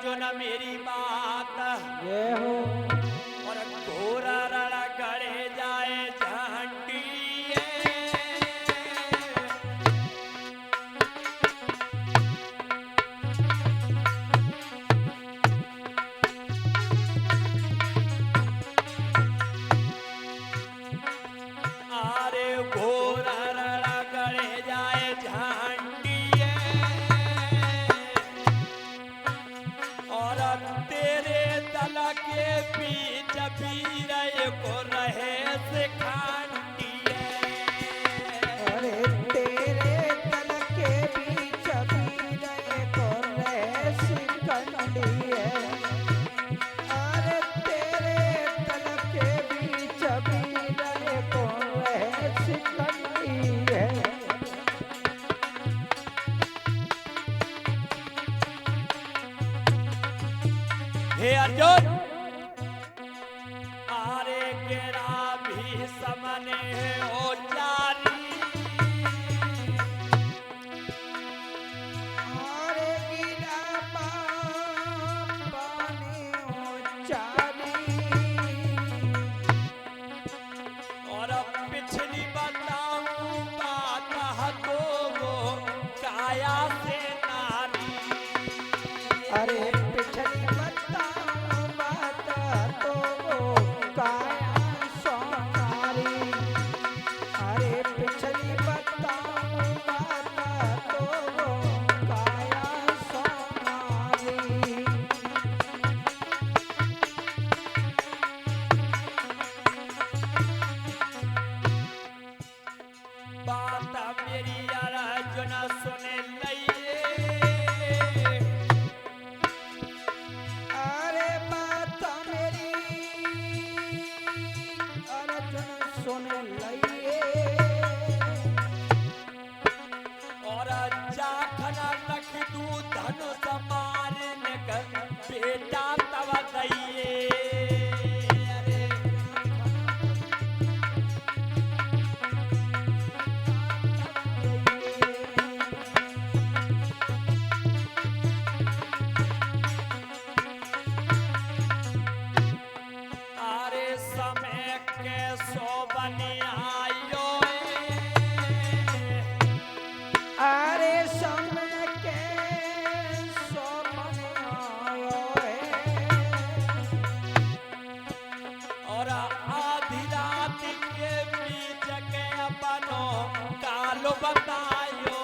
अर्जुन मेरी बात ये हो और घोरा रड़ा गड़े जाए झंडी आरे घोरा रड़ा गड़े जाए झंडी और तेरे दल के बीच वीर को रहे सिखांडी अरे तेरे दल के बीच वीर को रहे सिकंडी है। अरे तेरे दल के बीच वीर को रहे सिकंडी है। हे अर्जुन आरे केरा भी समने हो जारी अरे गिरा पानी उचारी और पिछली बताऊं बात तो वो काया से नारी अरे पिछली बात तो वो काया सोनारी। अरे पिछली बात तो वो काया सोनारी। बात मेरी अर्जुन सुने लइए अरे बात मेरी अर्जुन सुन लइए। और जाखना रख दू धनुष मारने का बेटा तब दइए अरे अरे समय के सो बनी आयो अरे समय के सोमन आयो है। और आधी रात के बीच के अपनो कालो बतायो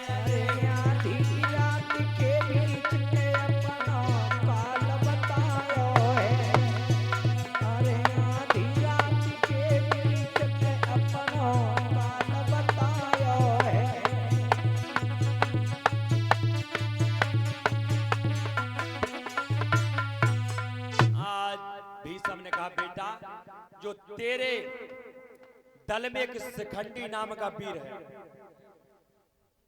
अरे आधी रात के बीच के अपना काल बतायो है। अरे आधी रात के बीच के अपना काल बतायो है। आज भीष्म ने कहा बेटा जो तेरे दल में एक शिखंडी नाम का वीर है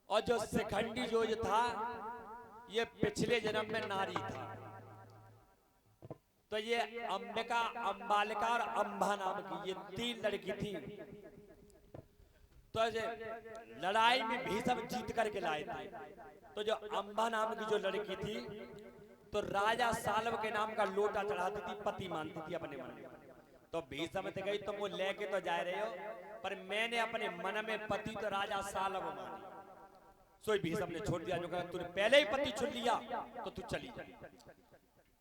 और जो शिखंडी जो ये था ये पिछले जन्म में नारी था। तो ये अंबिका अंबालिका और अंबा नाम की ये 3 लड़की थी। तो ये लड़ाई में भीष्म जीत करके लाए थे। तो जो अंबा नाम की जो लड़की थी तो राजा साल्व के नाम का लोटा चढ़ाती थी, पति मानती थी अपने मन में। तो भीष्म से गई तुम वो लेके तो जा रहे हो पर मैंने अपने मन में पति तो राजा साल्व मानी। सोई भीष्म ने छोड़ दिया जो कहा तूने पहले ही पति चुन लिया तो तू चली जा।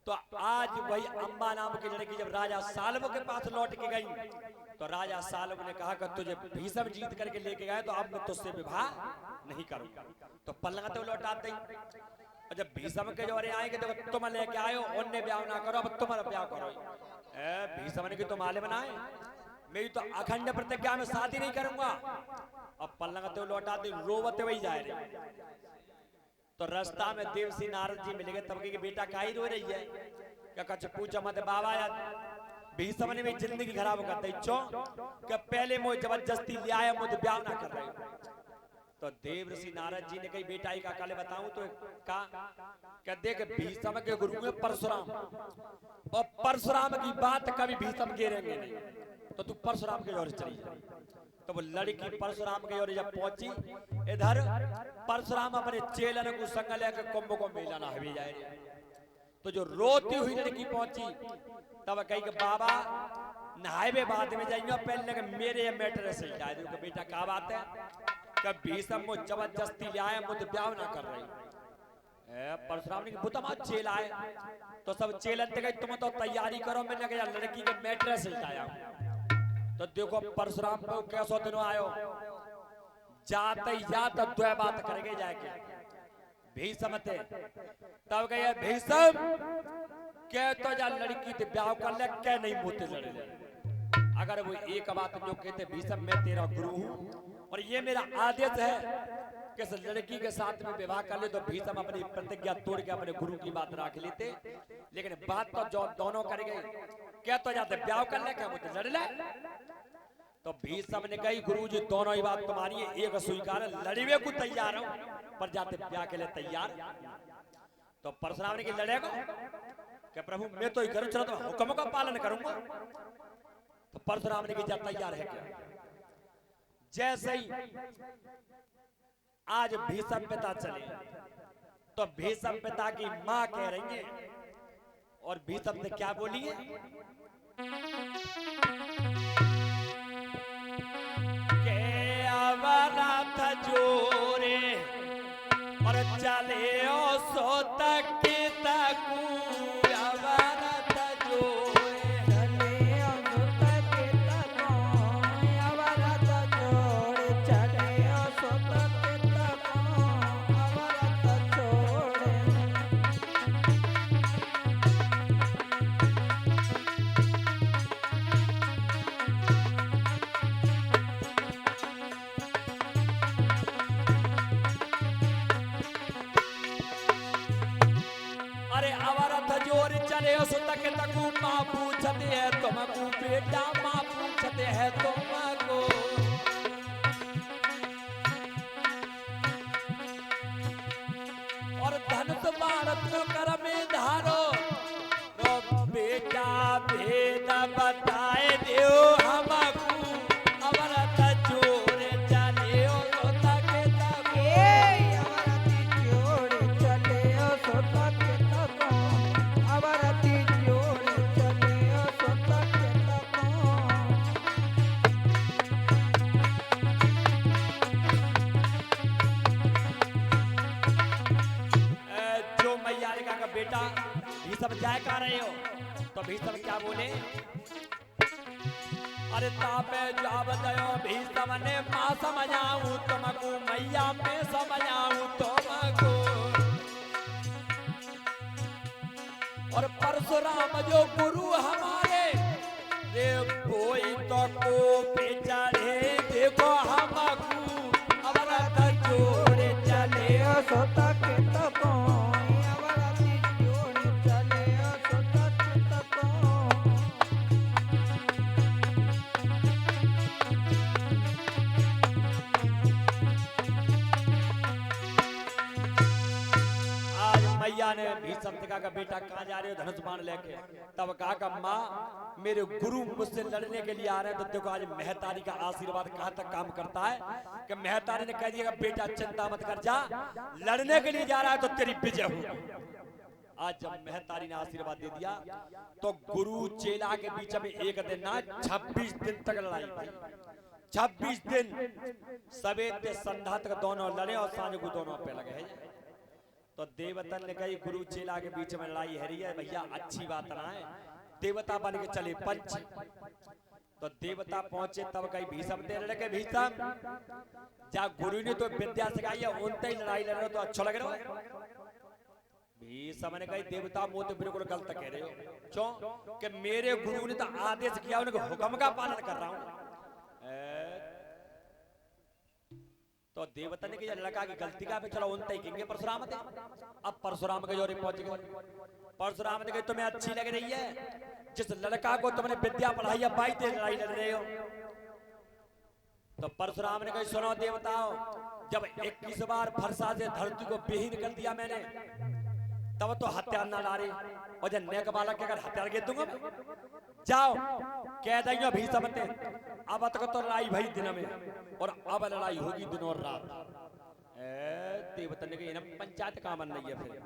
तो आज वही अंबा नाम की लड़की जब राजा साल्व के पास लौट के गई तो राजा साल्व ने कहा कि तुझे भीष्म जीत करके लेके गए तो अब मैं तुझसे विवाह नहीं करूंगा। तो पलंग तो लौटा दी। और जब भीष्म के जोरे आएंगे तो तुम लेके आयो उनने ब्याह ना करो अब तुम्हारा ब्याह करो। भीष्म ने कि तुम आले बनाए मेरी तो अखंड प्रतिज्ञा में शादी नहीं करूंगा। अब पलंग तो लौटा दी रोवते वही जा रहे। तो रास्ता में देवसी नारद जी मिलेंगे तब के बेटा काई रो रही है क्या कछ पूछा मत बाबा यार भीष्म ने मेरी जिंदगी खराब कर दी चो कि पहले मुझे जबरदस्ती ले आया मुझे ब्याह ना कर रहे। तो देव ऋषि नारद जी ने कही बेटा का काले बताऊं तो क्या देख भीष्म के गुरु है परशुराम और परशुराम की बात कभी भीष्म गिरेंगे नहीं तो तू परशुराम के जोर चली जा। तो वो लड़की परशुराम की ओर जब पहुंची, इधर परशुराम अपने चेलन को संग लेकर कुंभ को मेला ना हवी जाए। तो जो रोती हुई लड़की पहुंची, तब कही कि बाबा नहाए बाद में जाइए, पहले लगे मेरे ये मैटर से जाए। देखो बेटा क्या बात है, कब भीषम मुझ जबरदस्ती ले आए, मुझे ब्याह ना कर रही। परशुराम ने बुतम चेल आए, तो सब चेलन गए, तुम तो तैयारी करो, मैं लगे लड़की के मैटर से जाया। तो देखो परशुराम को कैसो दिनों आयो, जाते जात दो बात करके जाके भीषम थे। तब गए भीषम क्या तो जा लड़की ते ब्याह कर ले, क्या नहीं मोते लड़े ले। अगर वो एक बात जो कहते भीषम मैं तेरा गुरु हूं और ये मेरा आदेश है कि इस लड़की के साथ में विवाह कर ले, तो भीषम अपनी प्रतिज्ञा तोड़ के अपने गुरु की बात रख लेते। लेकिन बात तो जो दोनों कर गए, क्या तो जाते ब्याह कर ले, क्या मुझे लड़ ले। तो भीषम ने कही गुरु जी दोनों ही बात तुम्हारी है, एक स्वीकार लड़वे को तैयार हूं, पर जाते ब्याह के लिए तैयार। तो परशुराम ने की लड़ेगा क्या प्रभु, मैं तो ही करूं, चलो तो हुक्म का पालन करूंगा। तो परशुराम ने की जा तैयार है क्या। जैसे ही आज भीषम पिता चले, तो भीषम पिता की मां कह रही है, और भीषम ने क्या बोली है के अवरथ जोरे और चले ओ सो तक तकू अवरथ जोरे, चले ओ सो तक तको अवरथ जोड़े, चले ओ सो तक तको अवरथ जोड़े। अरे अवरथ जोर चले उस तक तकू, माँ पूछते है तुमको बेटा, माँ पूछते है तुमको। और धनुष बाण कर में धारो, तो बेटा भेद बताए दो हमको। अवरथ जोर चले उस तक तकू, अवरथी जोड़े चले ओ सो तक तको, अवरथी जोड़े चले ओ सो तक तको। जो मैयारिका का बेटा भीषम जाए कहा रहे हो, तो भीषम क्या बोले, अरे तापे जाब दयो भीषम ने मां समझाऊं तुमको, मैया में समझाऊं तुमको। और परशुराम जो गुरु हमारे, रे कोई तो को बेचारे देखो हमको। अवरथ जोड़े चले ओ सो तक तको अवरथी जोड़े चले ओ सो तक तको। आज मैया ने भीषम से कहा कि बेटा कहाँ जा रहे हो धनुष बाण लेके। तब कहा कि माँ मेरे गुरु मुझसे लड़ने के लिए आ रहे हैं। तो देखो आज महतारी का आशीर्वाद कहाँ तक काम करता है कि महतारी ने कह दिया कि बेटा चिंता मत कर, जा लड़ने के लिए जा रहा है तो तेरी विजय हो। आज जब महतारी ने आशीर्वाद दे दिया, तो गुरु चेला के बीच में एक दिन ना 26 दिन तक लड़ाई हुई। 26 दिन सवेरे संध्या तक दोनों लड़े और सांझ को दोनों पे लगे हैं। तो देवतन ने कही गुरु चेला के बीच में लड़ाई है रही है भैया, अच्छी बात ना है। देवता बन के चले पंच। तो देवता पहुंचे, तब कही भीषम दे लड़के भीषम जा गुरु ने तो विद्या सिखाई है, उनते ही लड़ाई लड़ रहे हो तो अच्छा लग रहा है। भीषम ने कही देवता मुंह तो बिल्कुल गलत कह रहे हो, क्यों कि मेरे गुरु ने तो आदेश किया, उनके हुक्म का पालन कर रहा हूं। तो देवता ने कहा लड़का की गलती का, चलो उनते ही कहेंगे परशुराम थे। अब परशुराम के जोरे पहुंच गए। परशुराम ने कहा तुम्हें अच्छी लग रही है, जिस लड़का को तुमने विद्या पढ़ाई है 22 लड़ाई लड़ रहे हो। तो परशुराम ने कहा सुनो देवताओं, जब 21 बार फरसा से धरती को विहीन कर दिया मैंने, तब तो हथियार ना ला रहे और जब नेक बालक के अगर हथियार गे दूंगा मैं, जाओ कह देंगे भीषम ते अब तक तो लड़ाई भई दिन में और अब लड़ाई होगी दिन और रात। देवतन के इन्हें पंचायत का मन नहीं है फिर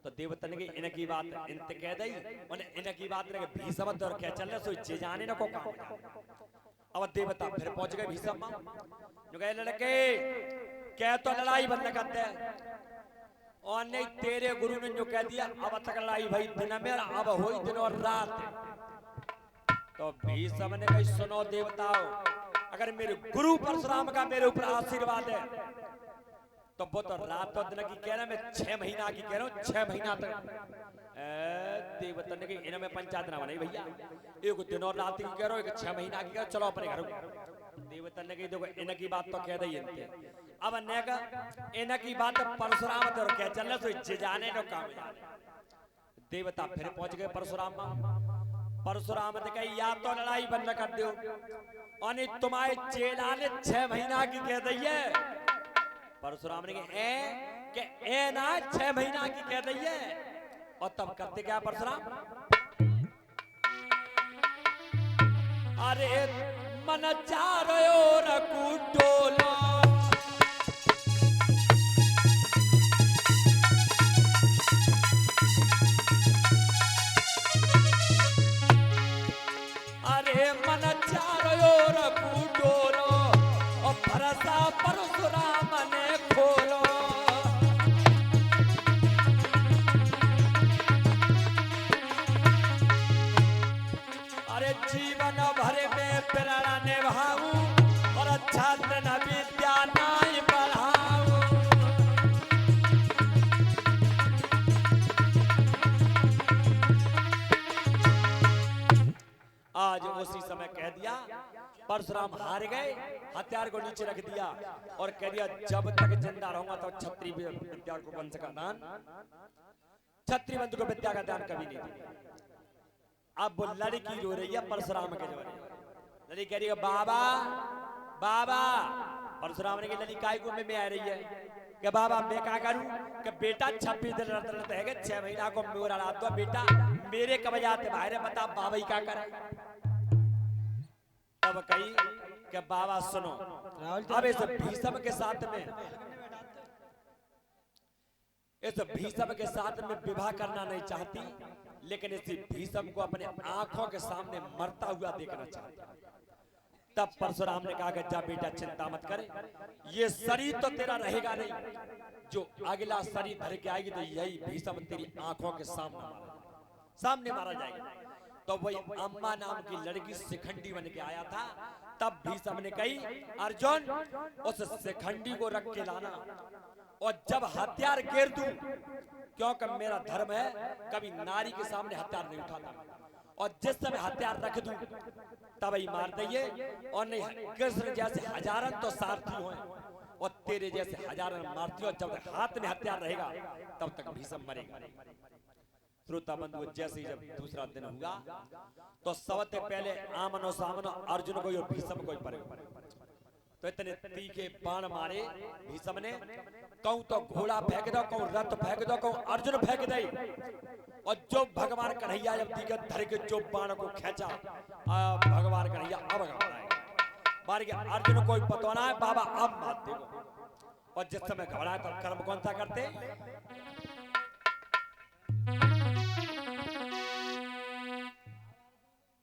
तो देवतन के इन्हें की बात इनते कह दई और इन्हें की बात ने भीषम और क्या चल रहा सो जे जाने न को काम। अब देवता फिर पहुंच गए भीषम जो कहे लड़के क्या तो लड़ाई बंद करते हैं और नहीं तेरे गुरु ने जो कह दिया अब तक लड़ाई भाई दिन में अब हुई दिन और रात। तो भीषम ने कही सुनो देवताओं अगर मेरे गुरु परशुराम का मेरे ऊपर आशीर्वाद है तो वो तो रात और दिन की कह रहा मैं 6 महीना की कह रहा हूँ 6 महीना तक। देवतन के इनमें पंचायत ना बनी भैया एक दिन और रात की कह रहा हूँ एक 6 महीना की कह चलो अपने घर। देवतन के देखो इनकी बात तो कह दी अब इनकी बात परशुराम तो क्या चल रहा सो जाने नो काम। देवता फिर पहुंच गए परशुराम। परशुराम ने कही या तो लड़ाई बंद कर दो और तुम्हारे चेला ने 6 महीना की कह दी है। परशुराम ने कहा ए ना 6 महीना की कह दी है और तब करते क्या परशुराम अरे मन चारो ओर कुटोलो अरे मन चारो ओर कुटोलो और भरसा परशुराम ने खोलो। अरे जीवन भर में प्रेरणा निभाऊं और अच्छा दिन विद्या नाई बढ़ाऊं। आज उसी समय कह दिया परशुराम हार गए हथियार को नीचे रख दिया और कह दिया जब तक जिंदा रहूंगा तो क्षत्रिय विद्या को वंश का दान क्षत्रिय वंश को विद्या का दान कभी नहीं दूंगा। अब वो लड़की रो रही है परशुराम के जवानी लड़की कह रही है बाबा बाबा। परशुराम ने कहा लड़की काय को में आ रही है कि बाबा मैं क्या करूं कि बेटा 26 दिन रत है 6 महीना को मोरा रात दो बेटा मेरे कब जाते बाहर बता बाबा क्या करे। तब कही कि बाबा सुनो अब इस भीषम के साथ में विवाह करना नहीं चाहती लेकिन इस भीषम को अपने आंखों के सामने मरता हुआ देखना चाहती। तब परशुराम ने कहा कि जा बेटा चिंता मत करे ये शरीर तो तेरा रहेगा नहीं जो अगला शरीर धर के आएगी तो यही भीषम तेरी आंखों के सामने मारा जाएगा। तो वही अम्मा नाम की लड़की शिखंडी बन के आया था। तब भीषम ने कही अर्जुन उस शिखंडी को रख के लाना और जब हथियार गिर दूं क्योंकि मेरा धर्म है कभी नारी के सामने हथियार नहीं उठाता और जिस समय हथियार रख दूं तब ही मार दइए और नहीं कृष्ण जैसे हजारन तो सारथी हो और तेरे जैसे हजारन मारती हो जब हाथ में हथियार रहेगा तब तक भीषम मरेगा। श्रोता बंधु जैसे ही जब दूसरा दिन हुआ तो सबसे पहले आमनो सामनो अर्जुन को भीषम को पड़े तो इतने तीखे बाण मारे भीषम ने कहूं तो घोड़ा फेंक दो कहूं रथ फेंक दो कहूं अर्जुन फेंक दे और जो भगवान कन्हैया जब दिखे धर के जो बाण को खींचा भगवान कन्हैया अब मार गया अर्जुन कोई बतौना है बाबा अब मार दे और जिस समय घबराए तो कर्म कौन सा करते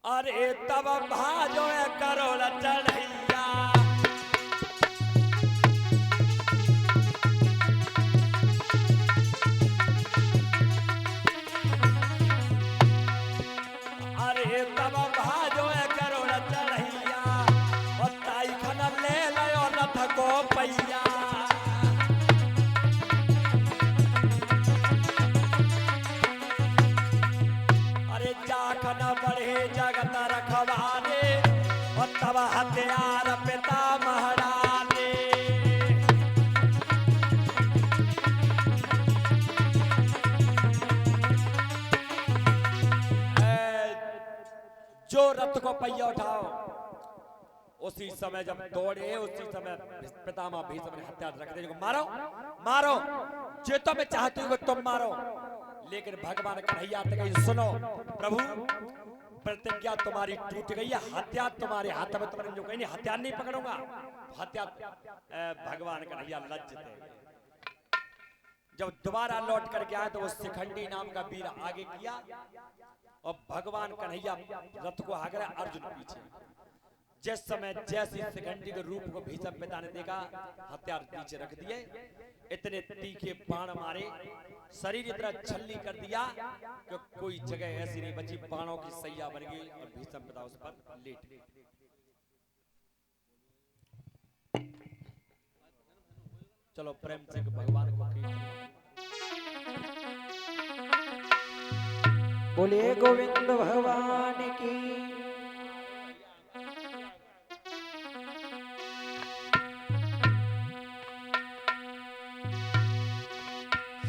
अरे तब भाजो करो चढ़ैया अरे तब भाजो करो चढ़ैया और ताई खन ले लो रथ को पैया। न बढ़े जगत रखवारे और तब हथियार पिता महाराने जो रथ को पहिया उठाओ उसी समय जब दौड़े उसी समय पितामह भीष्म ने हथियार रख दे मारो मारो जो तो मैं चाहती हूँ तुम मारो लेकिन भगवान कन्हैया ने कही सुनो प्रभु, प्रतिज्ञा तुम्हारी टूट गई है, हत्या तुम्हारे हाथ में, तुमने जो कही हत्या नहीं पकड़ूंगा, हत्या। भगवान कन्हैया लज्जित है। जब दोबारा लौट करके आए तो वो शिखंडी नाम का वीर आगे किया और भगवान कन्हैया रथ को आगे अर्जुन पीछे। जिस समय जैसे शिखंडी के रूप को भीष्म पिता ने देखा, हथियार पीछे रख दिए, इतने तीखे बाण मारे, शरीर इतना छल्ली कर दिया कि कोई जगह ऐसी नहीं बची, बाणों की सैया बन गई और भीष्म पिता उस पर लेट गए। चलो प्रेम से भगवान को बोलिए गोविंद भगवान की।